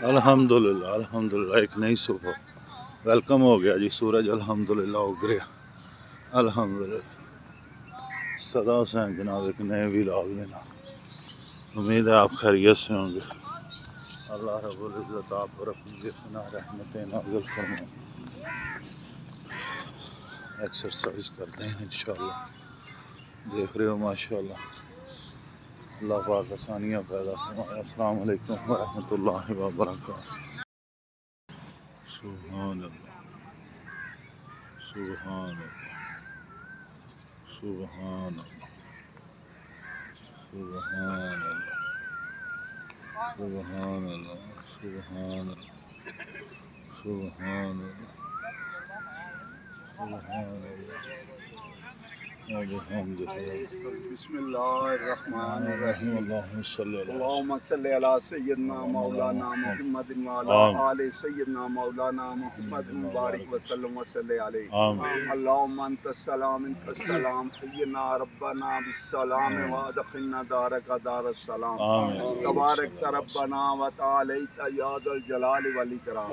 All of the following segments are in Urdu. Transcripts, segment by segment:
الحمدللہ ایک نئی صبح ویلکم ہو گیا جی. سورج الحمدللہ اگ گیا الحمدللہ. صدا حسین جناب ایک نئے ولاگ لینا. امید ہے آپ خیریت سے ہوں گے. اللہ رب العزت آپ پر اپنی فنا رحمتیں نازل فرمائے. ایکسرسائز کرتے ہیں انشاءاللہ. دیکھ رہے ہو ماشاءاللہ اللہ پاک آسانیاں پیدا فرمائے. السلام علیکم ورحمۃ اللہ وبرکاتہ. سبحان اللہ سبحان اللہ سبحان اللہ سبحان اللہ سبحان اللہ سبحان اللہ سبحان اللہ سبحان اللہ. بسم اللہ الرحمن الرحیم. اللہم صلی اللہ اللہم صلی علی سیدنا مولانا محمد وعلی آل سیدنا مولانا محمد مبارک وسلم وصلی علیہ. اللہم انت السلام انت السلام حینا ربنا بالسلام وادخلنا دارک دار السلام. تبارک ربنا وتعالیت یا ذا الجلال والاکرام.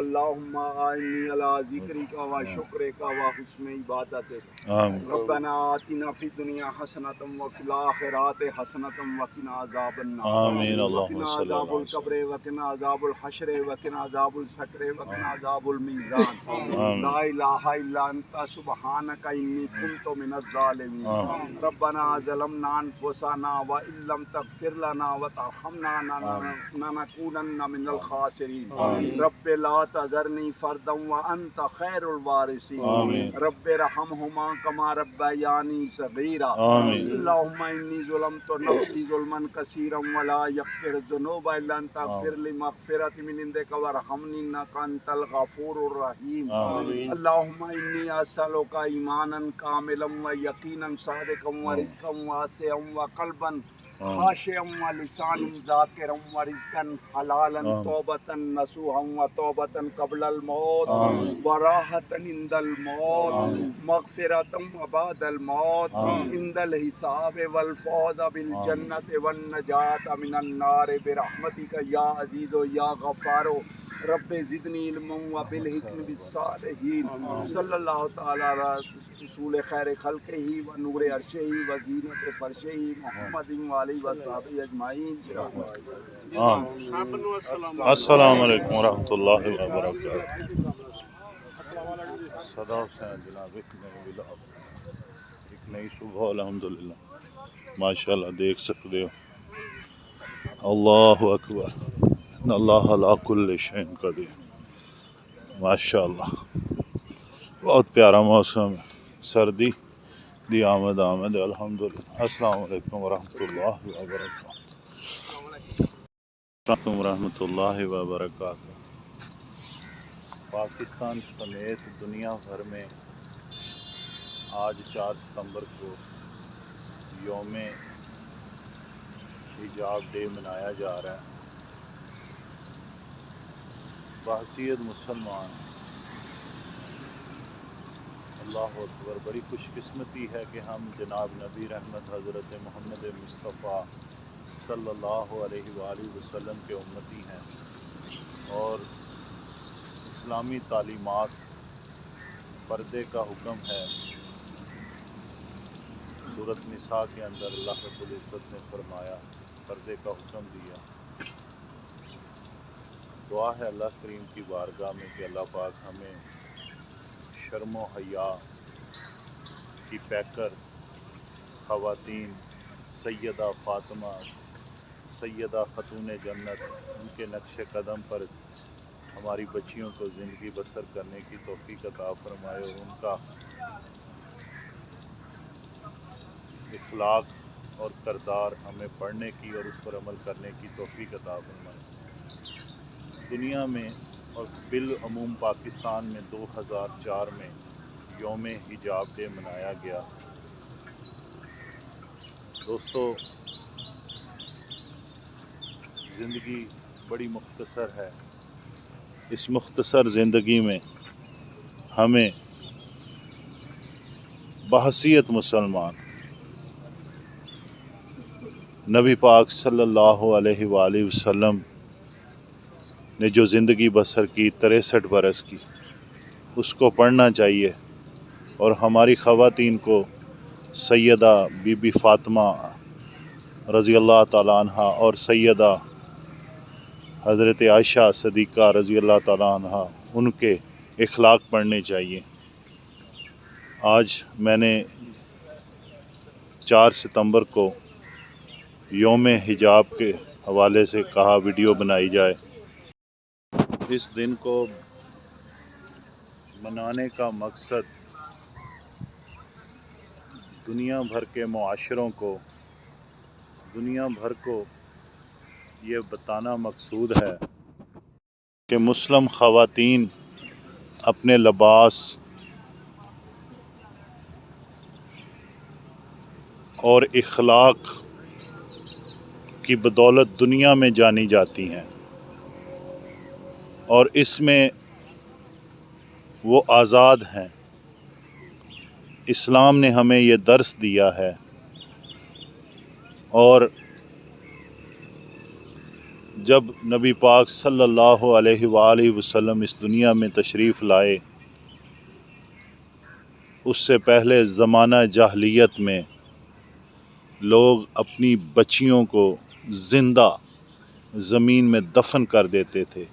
اللہم اعنی علی ذکرک و شکرک و حسن عبادتک. ربنا آتنا فی الدنیا حسنۃ وفی الآخرۃ حسنۃ وقنا عذاب النار. وقنا عذاب القبر وقنا عذاب الحشر وقنا عذاب السکر وقنا عذاب المیزان. لا الہ الا انت سبحانک انی کنت من الظالمین. ربنا ظلمنا انفسنا وان لم تغفر لنا وترحمنا لنکونن من الخاسرین. رب لا تذرنی فردا وانت خیر الوارثین. رب ارحمہما کما ربیانی صغیرا. اللہم انی ظلمت نفسی ظلما کثیرا ولا یغفر الذنوب الا انت اغفر لی مغفرۃ من عندک وارحمنی انک انت الغفور الرحیم. اللہم انی اسألک ایمانا کاملا و یقینا صادقا و رزقا واسعا و قلبا خاشعا و لسانا ذاکرا و رزقا حلالا توبۃ نصوحا و توبۃ قبل الموت و راحۃ عند الموت مغفرۃ بعد الموت عند الحساب والفوز بالجنۃ والنجاۃ من النار برحمتک یا عزیز یا غفار. رب زدنی علما وبالحکم بالصالحین. صلی اللہ تعالی علی رسول خیر خلقہ و نور عرشہ و زینت فرشہ محمد وآلہ وصحبہ اجمعین. السلام علیکم ورحمۃ اللہ وبرکاتہ. صدا حسین جناب ایک نئے ولاگ ایک نئی صبح الحمدللہ ماشاءاللہ دیکھ سکتے ہو. اللہ اکبر ان اللہ علی کل شیء قدیر. ماشاءاللہ بہت پیارا موسم ہے. سردی دی آمد الحمدللہ. السلام علیکم ورحمۃ اللہ وبرکاتہ. ورحمۃ اللہ وبرکاتہ. پاکستان سمیت دنیا بھر میں آج 4 ستمبر کو یوم حجاب ڈے منایا جا رہا ہے. بحیثیت مسلمان اللہ اکبر بڑی خوش قسمتی ہے کہ ہم جناب نبی رحمت حضرت محمد مصطفیٰ صلی اللہ علیہ وآلہ وسلم کے امتی ہیں اور اسلامی تعلیمات پردے کا حکم ہے. سورۃ نساء کے اندر اللہ رب العزت نے فرمایا پردے کا حکم دیا. دعا ہے اللہ کریم کی بارگاہ میں کہ اللہ پاک ہمیں شرم و حیا کی پیکر خواتین سیدہ فاطمہ سیدہ خاتون جنت ان کے نقش قدم پر ہماری بچیوں کو زندگی بسر کرنے کی توفیق عطا فرمائے اور ان کا اخلاق اور کردار ہمیں پڑھنے کی اور اس پر عمل کرنے کی توفیق عطا فرمائے. دنیا میں اور بالعموم پاکستان میں 2004 میں یوم حجاب ڈے منایا گیا. دوستو زندگی بڑی مختصر ہے. اس مختصر زندگی میں ہمیں بحیثیت مسلمان نبی پاک صلی اللہ علیہ وآلہ وسلم نے جو زندگی بسر کی 63 برس کی، اس کو پڑھنا چاہیے، اور ہماری خواتین کو سیدہ بی بی فاطمہ رضی اللہ تعالیٰ عنہ اور سیدہ حضرت عائشہ صدیقہ رضی اللہ تعالیٰ عنہ ان کے اخلاق پڑھنے چاہیے۔ آج میں نے 4 ستمبر کو یوم حجاب کے حوالے سے کہا ویڈیو بنائی جائے۔ اس دن کو منانے کا مقصد دنیا بھر کے معاشروں کو، دنیا بھر کو یہ بتانا مقصود ہے کہ مسلم خواتین اپنے لباس اور اخلاق کی بدولت دنیا میں جانی جاتی ہیں، اور اس میں وہ آزاد ہیں۔ اسلام نے ہمیں یہ درس دیا ہے، اور جب نبی پاک صلی اللہ علیہ وآلہ وسلم اس دنیا میں تشریف لائے، اس سے پہلے زمانہ جاہلیت میں لوگ اپنی بچیوں کو زندہ زمین میں دفن کر دیتے تھے۔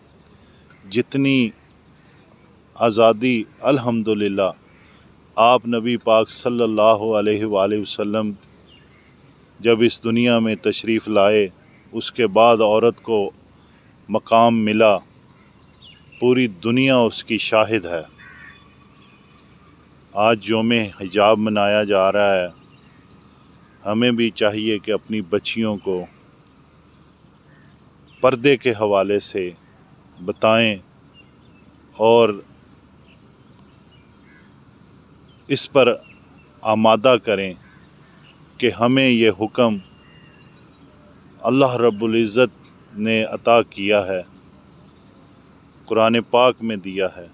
جتنی آزادی الحمدللہ آپ نبی پاک صلی اللہ علیہ وآلہ وسلم جب اس دنیا میں تشریف لائے، اس کے بعد عورت کو مقام ملا، پوری دنیا اس کی شاہد ہے۔ آج یوم حجاب منایا جا رہا ہے، ہمیں بھی چاہیے کہ اپنی بچیوں کو پردے کے حوالے سے بتائیں، اور اس پر آمادہ کریں کہ ہمیں یہ حکم اللہ رب العزت نے عطا کیا ہے، قرآن پاک میں دیا ہے۔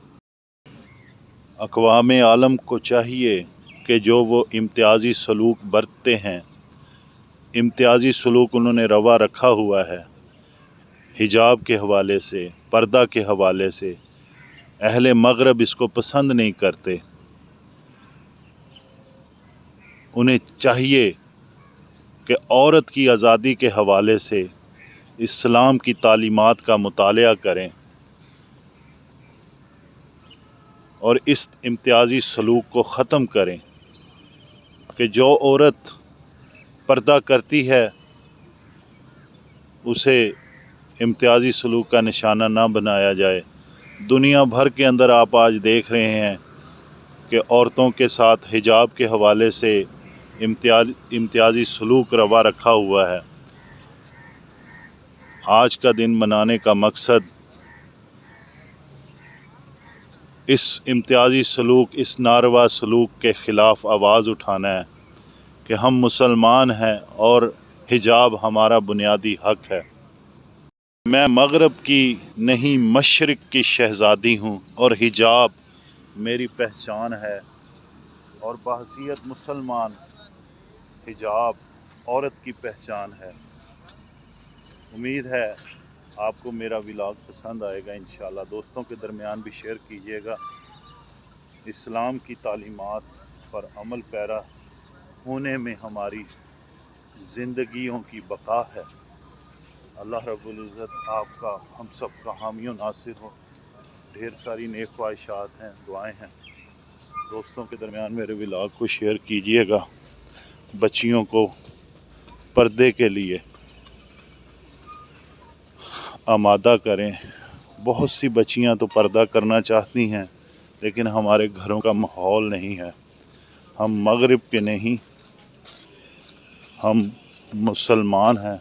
اقوام عالم کو چاہیے کہ جو وہ امتیازی سلوک برتتے ہیں، امتیازی سلوک انہوں نے روا رکھا ہوا ہے حجاب کے حوالے سے، پردہ کے حوالے سے، اہل مغرب اس کو پسند نہیں کرتے۔ انہیں چاہیے کہ عورت کی آزادی کے حوالے سے اسلام کی تعلیمات کا مطالعہ کریں، اور اس امتیازی سلوک کو ختم کریں کہ جو عورت پردہ کرتی ہے اسے امتیازی سلوک کا نشانہ نہ بنایا جائے۔ دنیا بھر کے اندر آپ آج دیکھ رہے ہیں کہ عورتوں کے ساتھ حجاب کے حوالے سے امتیازی سلوک روا رکھا ہوا ہے۔ آج کا دن منانے کا مقصد اس امتیازی سلوک، اس ناروا سلوک کے خلاف آواز اٹھانا ہے کہ ہم مسلمان ہیں اور حجاب ہمارا بنیادی حق ہے۔ میں مغرب کی نہیں مشرق کی شہزادی ہوں، اور حجاب میری پہچان ہے، اور بحیثیت مسلمان حجاب عورت کی پہچان ہے۔ امید ہے آپ کو میرا ولاگ پسند آئے گا انشاءاللہ۔ دوستوں کے درمیان بھی شیئر کیجیے گا۔ اسلام کی تعلیمات پر عمل پیرا ہونے میں ہماری زندگیوں کی بقا ہے۔ اللہ رب العزت آپ کا، ہم سب کا حامی و ناصر ہو۔ ڈھیر ساری نیک خواہشات ہیں، دعائیں ہیں۔ دوستوں کے درمیان میرے ولاگ کو شیئر کیجیے گا۔ بچیوں کو پردے کے لیے آمادہ کریں۔ بہت سی بچیاں تو پردہ کرنا چاہتی ہیں، لیکن ہمارے گھروں کا ماحول نہیں ہے۔ ہم مغرب کے نہیں، ہم مسلمان ہیں،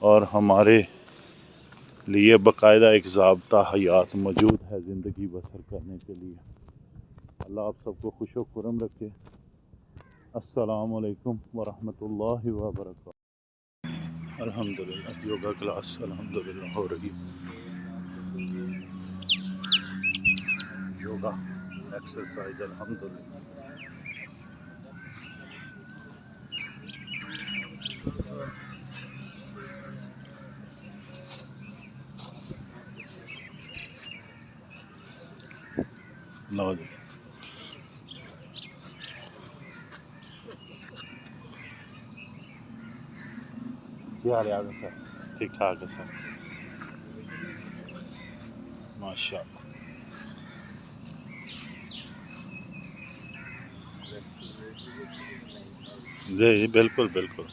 اور ہمارے لیے باقاعدہ ایک ضابطہ حیات موجود ہے زندگی بسر کرنے کے لیے۔ اللہ آپ سب کو خوش و خرم رکھے۔ السلام علیکم ورحمۃ اللہ وبرکاتہ۔ الحمدللہ یوگا کلاس الحمدللہ ہو رہی ہے، یوگا ایکسرسائز الحمدللہ۔ لو جی کیا حال ہے آگے سر؟ ٹھیک ٹھاک ہے سر، ماشاء اللہ. جی بالکل بالکل.